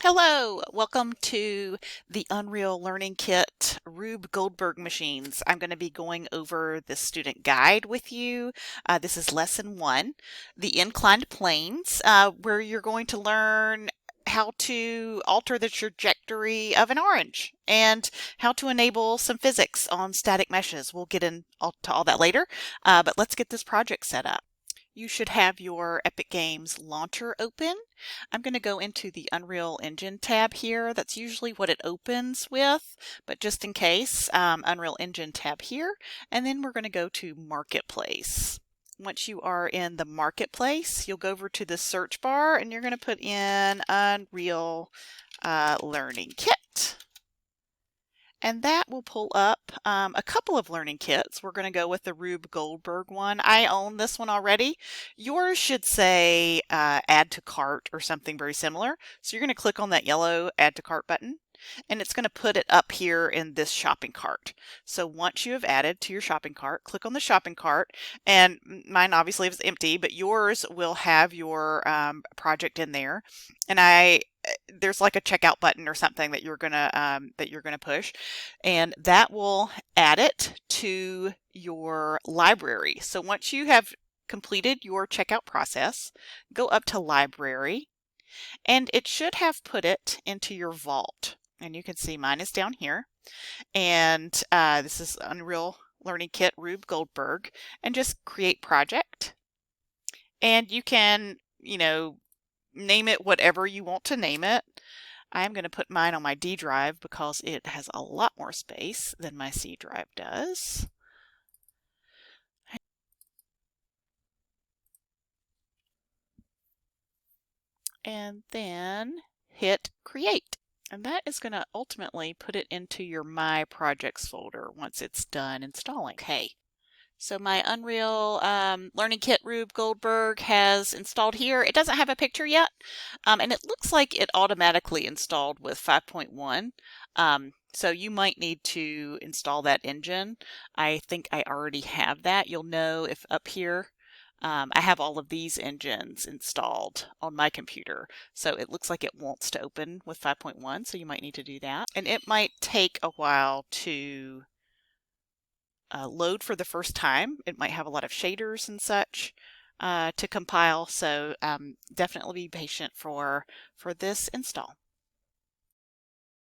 Hello, welcome to the Unreal Learning Kit Rube Goldberg machines. I'm going to be going over the student guide with you. This is lesson 1, the inclined planes, where you're going to learn how to alter the trajectory of an orange and how to enable some physics on static meshes. We'll get into all that later, but let's get this project set up. You should have your Epic Games launcher open. I'm going to go into the Unreal Engine tab here. That's usually what it opens with, but just in case, Unreal Engine tab here, and then we're going to go to Marketplace. Once you are in the Marketplace, you'll go over to the search bar and you're going to put in Unreal Learning Kit. And that will pull up a couple of learning kits. We're going to go with the Rube Goldberg one. I own this one already. Yours should say add to cart or something very similar. So you're going to click on that yellow add to cart button, and it's going to put it up here in this shopping cart. So once you have added to your shopping cart, click on the shopping cart, and mine obviously is empty, but yours will have your project in there. And there's like a checkout button or something that you're gonna push, and that will add it to your library. So once you have completed your checkout process, go up to library, and it should have put it into your vault. And you can see mine is down here, and this is Unreal Learning Kit Rube Goldberg, and just create project, and you can name it whatever you want to name it. I'm going to put mine on my D drive because it has a lot more space than my C drive does. And then hit create. And that is going to ultimately put it into your My Projects folder once it's done installing. Okay. So my Unreal Learning Kit Rube Goldberg has installed here. It doesn't have a picture yet, and it looks like it automatically installed with 5.1. So you might need to install that engine. I think I already have that. You'll know if up here I have all of these engines installed on my computer. So it looks like it wants to open with 5.1, so you might need to do that. And it might take a while to load for the first time. It might have a lot of shaders and such to compile, so definitely be patient for this install.